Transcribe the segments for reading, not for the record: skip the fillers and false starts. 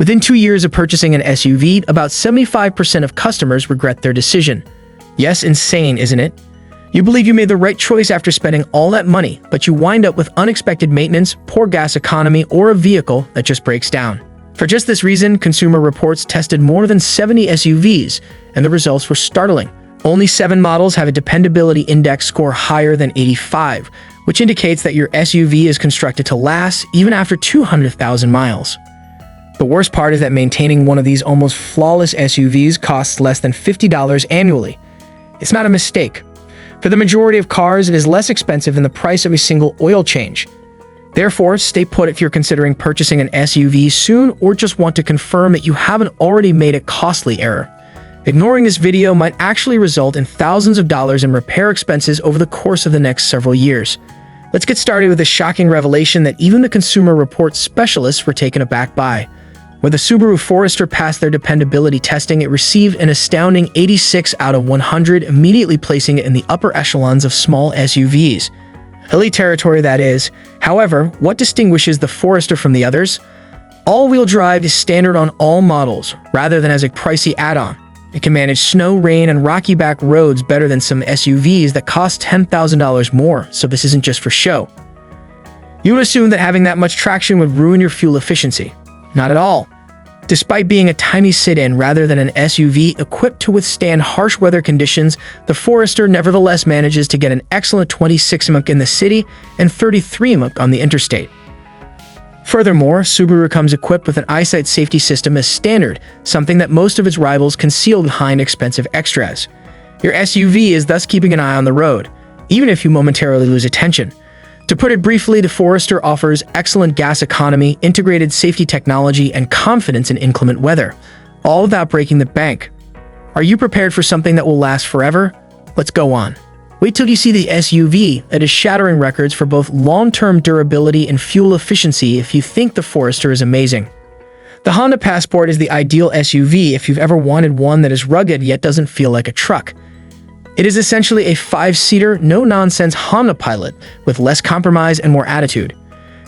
Within 2 years of purchasing an SUV, about 75% of customers regret their decision. Yes, insane, isn't it? You believe you made the right choice after spending all that money, but you wind up with unexpected maintenance, poor gas economy, or a vehicle that just breaks down. For just this reason, Consumer Reports tested more than 70 SUVs, and the results were startling. Only 7 models have a dependability index score higher than 85, which indicates that your SUV is constructed to last even after 200,000 miles. The worst part is that maintaining one of these almost flawless SUVs costs less than $50 annually. It's not a mistake. For the majority of cars, it is less expensive than the price of a single oil change. Therefore, stay put if you're considering purchasing an SUV soon or just want to confirm that you haven't already made a costly error. Ignoring this video might actually result in thousands of dollars in repair expenses over the course of the next several years. Let's get started with a shocking revelation that even the Consumer Reports specialists were taken aback by. When the Subaru Forester passed their dependability testing, it received an astounding 86 out of 100, immediately placing it in the upper echelons of small SUVs. Elite territory, that is. However, what distinguishes the Forester from the others? All-wheel drive is standard on all models, rather than as a pricey add-on. It can manage snow, rain, and rocky back roads better than some SUVs that cost $10,000 more, so this isn't just for show. You would assume that having that much traction would ruin your fuel efficiency. Not at all. Despite being a tiny sit-in rather than an SUV equipped to withstand harsh weather conditions, the Forester nevertheless manages to get an excellent 26 mph in the city and 33 mph on the interstate. Furthermore, Subaru comes equipped with an eyesight safety system as standard, something that most of its rivals conceal behind expensive extras. Your SUV is thus keeping an eye on the road, even if you momentarily lose attention. To put it briefly, the Forester offers excellent gas economy, integrated safety technology, and confidence in inclement weather, all without breaking the bank. Are you prepared for something that will last forever? Let's go on. Wait till you see the SUV that is shattering records for both long-term durability and fuel efficiency if you think the Forester is amazing. The Honda Passport is the ideal SUV if you've ever wanted one that is rugged yet doesn't feel like a truck. It is essentially a 5-seater, no-nonsense Honda Pilot with less compromise and more attitude.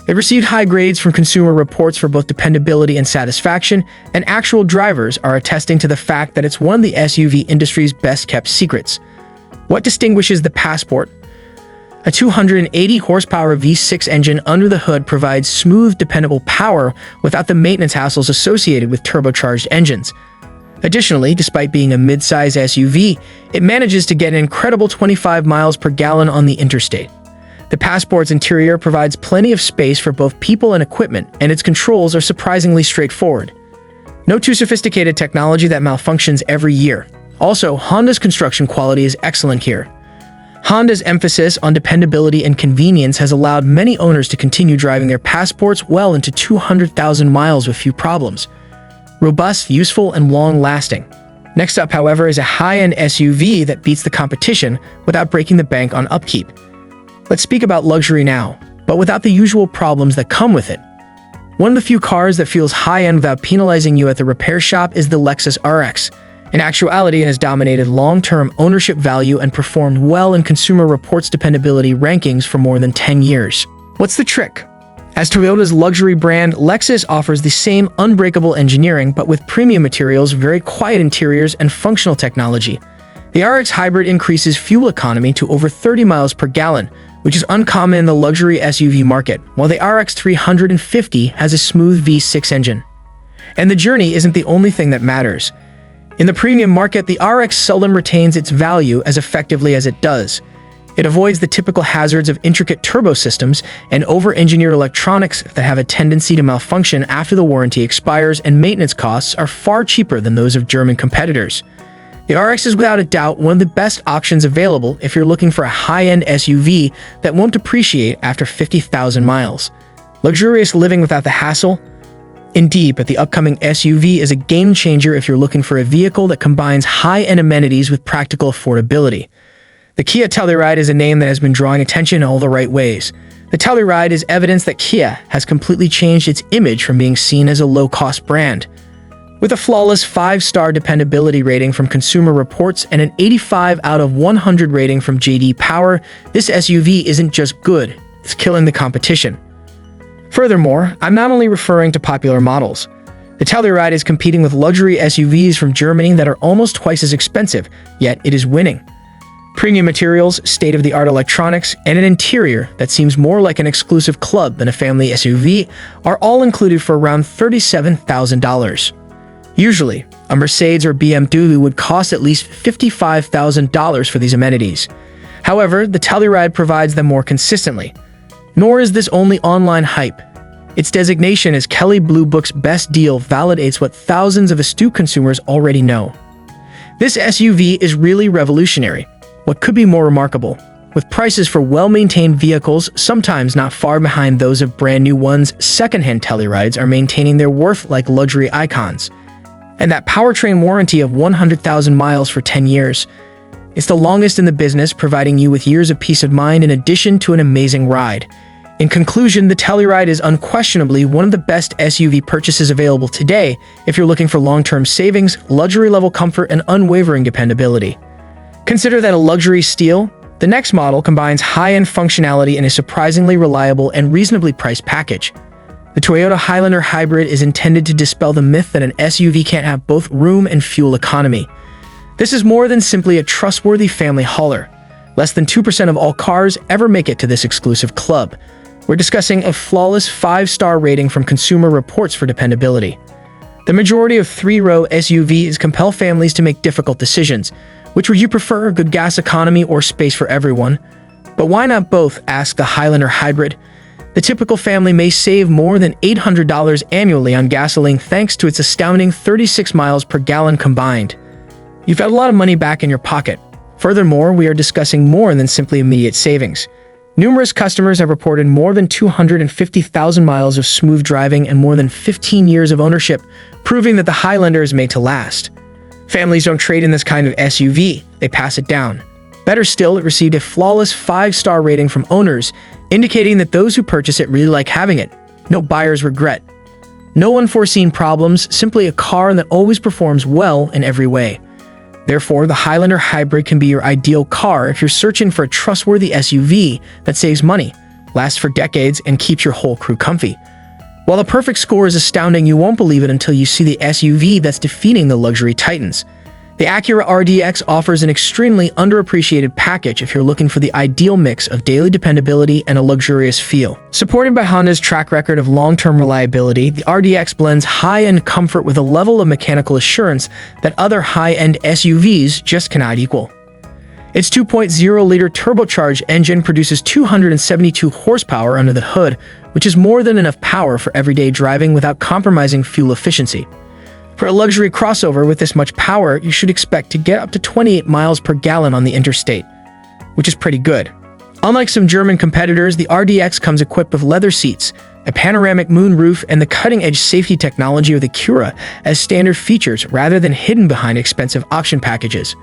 It received high grades from Consumer Reports for both dependability and satisfaction, and actual drivers are attesting to the fact that it's one of the SUV industry's best-kept secrets. What distinguishes the Passport? A 280-horsepower V6 engine under the hood provides smooth, dependable power without the maintenance hassles associated with turbocharged engines. Additionally, despite being a mid-size SUV, it manages to get an incredible 25 miles per gallon on the interstate. The Passport's interior provides plenty of space for both people and equipment, and its controls are surprisingly straightforward. No too sophisticated technology that malfunctions every year. Also, Honda's construction quality is excellent here. Honda's emphasis on dependability and convenience has allowed many owners to continue driving their Passports well into 200,000 miles with few problems. Robust, useful, and long-lasting. Next up, however, is a high-end SUV that beats the competition without breaking the bank on upkeep. Let's speak about luxury now, but without the usual problems that come with it. One of the few cars that feels high-end without penalizing you at the repair shop is the Lexus RX. In actuality, it has dominated long-term ownership value and performed well in Consumer Reports dependability rankings for more than 10 years. What's the trick? As Toyota's luxury brand, Lexus offers the same unbreakable engineering but with premium materials, very quiet interiors, and functional technology. The RX Hybrid increases fuel economy to over 30 miles per gallon, which is uncommon in the luxury SUV market, while the RX 350 has a smooth V6 engine. And the journey isn't the only thing that matters. In the premium market, the RX seldom retains its value as effectively as it does. It avoids the typical hazards of intricate turbo systems and over-engineered electronics that have a tendency to malfunction after the warranty expires, and maintenance costs are far cheaper than those of German competitors. The RX is without a doubt one of the best options available if you're looking for a high-end SUV that won't depreciate after 50,000 miles. Luxurious living without the hassle? Indeed, but the upcoming SUV is a game-changer if you're looking for a vehicle that combines high-end amenities with practical affordability. The Kia Telluride is a name that has been drawing attention in all the right ways. The Telluride is evidence that Kia has completely changed its image from being seen as a low-cost brand. With a flawless 5-star dependability rating from Consumer Reports and an 85 out of 100 rating from J.D. Power, this SUV isn't just good, it's killing the competition. Furthermore, I'm not only referring to popular models. The Telluride is competing with luxury SUVs from Germany that are almost twice as expensive, yet it is winning. Premium materials, state-of-the-art electronics, and an interior that seems more like an exclusive club than a family SUV are all included for around $37,000. Usually, a Mercedes or BMW would cost at least $55,000 for these amenities. However, the Telluride provides them more consistently. Nor is this only online hype. Its designation as Kelley Blue Book's best deal validates what thousands of astute consumers already know. This SUV is really revolutionary. What could be more remarkable? With prices for well-maintained vehicles sometimes not far behind those of brand new ones, second-hand Tellurides are maintaining their worth like luxury icons. And that powertrain warranty of 100,000 miles for 10 years. It's the longest in the business, providing you with years of peace of mind in addition to an amazing ride. In conclusion, the Telluride is unquestionably one of the best SUV purchases available today if you're looking for long-term savings, luxury-level comfort, and unwavering dependability. Consider that a luxury steal. The next model combines high-end functionality in a surprisingly reliable and reasonably priced package. The Toyota Highlander Hybrid is intended to dispel the myth that an SUV can't have both room and fuel economy. This is more than simply a trustworthy family hauler. Less than 2% of all cars ever make it to this exclusive club. We're discussing a flawless 5-star rating from Consumer Reports for dependability. The majority of 3-row SUVs compel families to make difficult decisions. Which would you prefer, good gas economy or space for everyone? But why not both, asked the Highlander Hybrid. The typical family may save more than $800 annually on gasoline thanks to its astounding 36 miles per gallon combined. You've got a lot of money back in your pocket. Furthermore, we are discussing more than simply immediate savings. Numerous customers have reported more than 250,000 miles of smooth driving and more than 15 years of ownership, proving that the Highlander is made to last. Families don't trade in this kind of SUV, they pass it down. Better still, it received a flawless 5-star rating from owners, indicating that those who purchase it really like having it. No buyer's regret. No unforeseen problems, simply a car that always performs well in every way. Therefore, the Highlander Hybrid can be your ideal car if you're searching for a trustworthy SUV that saves money, lasts for decades, and keeps your whole crew comfy. While the perfect score is astounding, you won't believe it until you see the SUV that's defeating the luxury titans. The Acura RDX offers an extremely underappreciated package if you're looking for the ideal mix of daily dependability and a luxurious feel. Supported by Honda's track record of long-term reliability, the RDX blends high-end comfort with a level of mechanical assurance that other high-end SUVs just cannot equal. Its 2.0-liter turbocharged engine produces 272 horsepower under the hood, which is more than enough power for everyday driving without compromising fuel efficiency. For a luxury crossover with this much power, you should expect to get up to 28 miles per gallon on the interstate, which is pretty good. Unlike some German competitors, the RDX comes equipped with leather seats, a panoramic moonroof, and the cutting-edge safety technology of the Acura as standard features rather than hidden behind expensive option packages.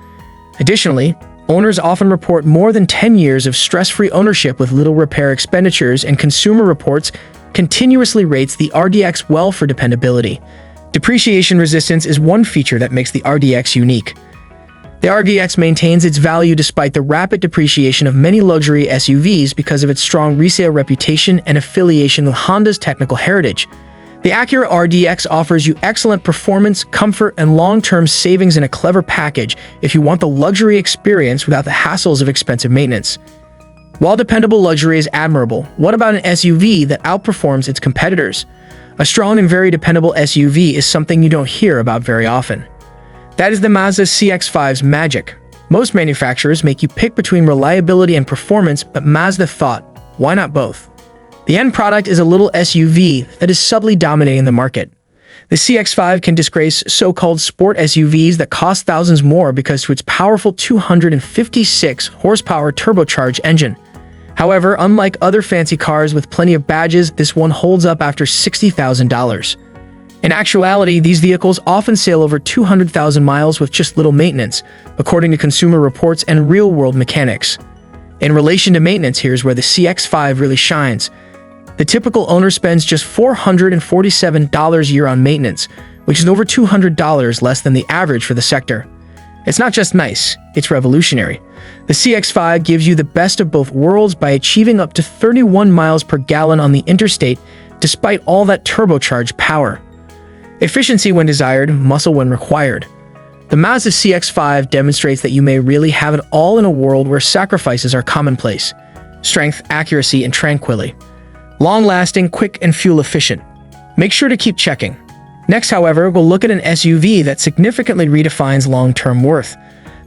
Additionally, owners often report more than 10 years of stress-free ownership with little repair expenditures, and Consumer Reports continuously rates the RDX well for dependability. Depreciation resistance is one feature that makes the RDX unique. The RDX maintains its value despite the rapid depreciation of many luxury SUVs because of its strong resale reputation and affiliation with Honda's technical heritage. The Acura RDX offers you excellent performance, comfort, and long-term savings in a clever package if you want the luxury experience without the hassles of expensive maintenance. While dependable luxury is admirable, what about an SUV that outperforms its competitors? A strong and very dependable SUV is something you don't hear about very often. That is the Mazda CX-5's magic. Most manufacturers make you pick between reliability and performance, but Mazda thought, why not both? The end product is a little SUV that is subtly dominating the market. The CX-5 can disgrace so-called sport SUVs that cost thousands more because of its powerful 256 horsepower turbocharged engine. However, unlike other fancy cars with plenty of badges, this one holds up after $60,000. In actuality, these vehicles often sail over 200,000 miles with just little maintenance, according to Consumer Reports and real-world mechanics. In relation to maintenance, here's where the CX-5 really shines. The typical owner spends just $447 a year on maintenance, which is over $200 less than the average for the sector. It's not just nice, it's revolutionary. The CX-5 gives you the best of both worlds by achieving up to 31 miles per gallon on the interstate, despite all that turbocharged power. Efficiency when desired, muscle when required. The Mazda CX-5 demonstrates that you may really have it all in a world where sacrifices are commonplace. Strength, accuracy, and tranquility. Long-lasting, quick, and fuel-efficient. Make sure to keep checking. Next, however, we'll look at an SUV that significantly redefines long-term worth.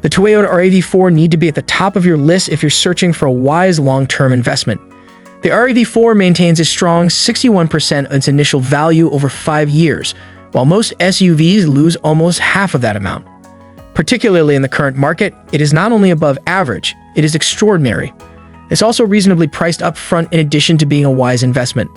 The Toyota RAV4 need to be at the top of your list if you're searching for a wise long-term investment. The RAV4 maintains a strong 61% of its initial value over 5 years, while most SUVs lose almost half of that amount. Particularly in the current market, it is not only above average, it is extraordinary. It's also reasonably priced up front in addition to being a wise investment.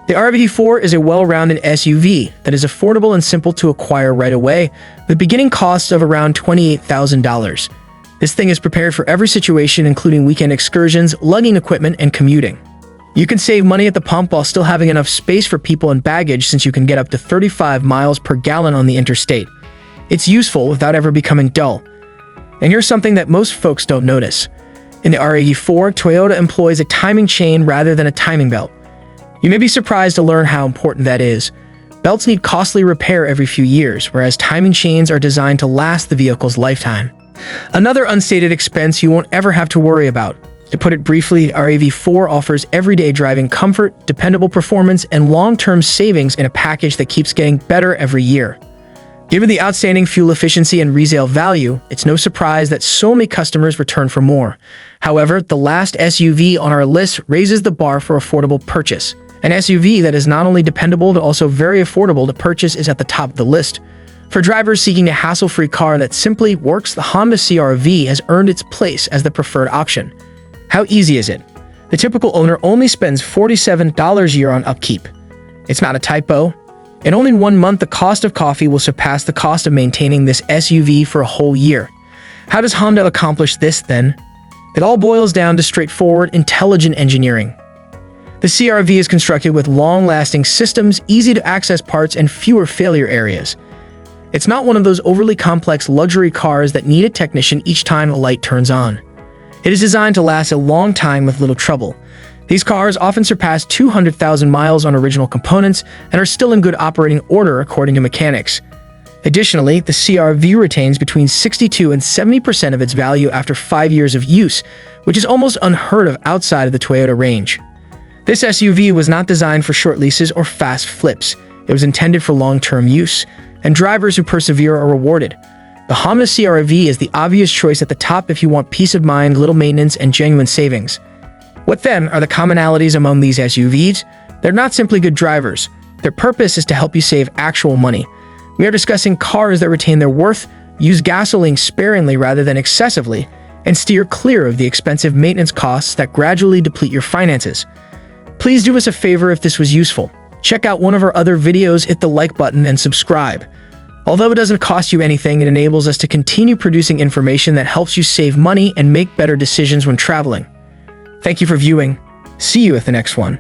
The RAV4 is a well-rounded SUV that is affordable and simple to acquire right away, with beginning costs of around $28,000. This thing is prepared for every situation, including weekend excursions, lugging equipment, and commuting. You can save money at the pump while still having enough space for people and baggage, since you can get up to 35 miles per gallon on the interstate. It's useful without ever becoming dull. And here's something that most folks don't notice. In the RAV4, Toyota employs a timing chain rather than a timing belt. You may be surprised to learn how important that is. Belts need costly repair every few years, whereas timing chains are designed to last the vehicle's lifetime. Another unstated expense you won't ever have to worry about. To put it briefly, RAV4 offers everyday driving comfort, dependable performance, and long-term savings in a package that keeps getting better every year. Given the outstanding fuel efficiency and resale value, it's no surprise that so many customers return for more. However, the last SUV on our list raises the bar for affordable purchase. An SUV that is not only dependable but also very affordable to purchase is at the top of the list. For drivers seeking a hassle-free car that simply works, the Honda CR-V has earned its place as the preferred option. How easy is it? The typical owner only spends $47 a year on upkeep. It's not a typo. In only 1 month, the cost of coffee will surpass the cost of maintaining this SUV for a whole year. How does Honda accomplish this, then? It all boils down to straightforward, intelligent engineering. The CR-V is constructed with long-lasting systems, easy-to-access parts, and fewer failure areas. It's not one of those overly complex luxury cars that need a technician each time a light turns on. It is designed to last a long time with little trouble. These cars often surpass 200,000 miles on original components and are still in good operating order according to mechanics. Additionally, the CR-V retains between 62 and 70% of its value after 5 years of use, which is almost unheard of outside of the Toyota range. This SUV was not designed for short leases or fast flips. It was intended for long-term use, and drivers who persevere are rewarded. The Honda CR-V is the obvious choice at the top if you want peace of mind, little maintenance, and genuine savings. What then are the commonalities among these SUVs? They're not simply good drivers. Their purpose is to help you save actual money. We are discussing cars that retain their worth, use gasoline sparingly rather than excessively, and steer clear of the expensive maintenance costs that gradually deplete your finances. Please do us a favor if this was useful. Check out one of our other videos, hit the like button, and subscribe. Although it doesn't cost you anything, it enables us to continue producing information that helps you save money and make better decisions when traveling. Thank you for viewing. See you at the next one.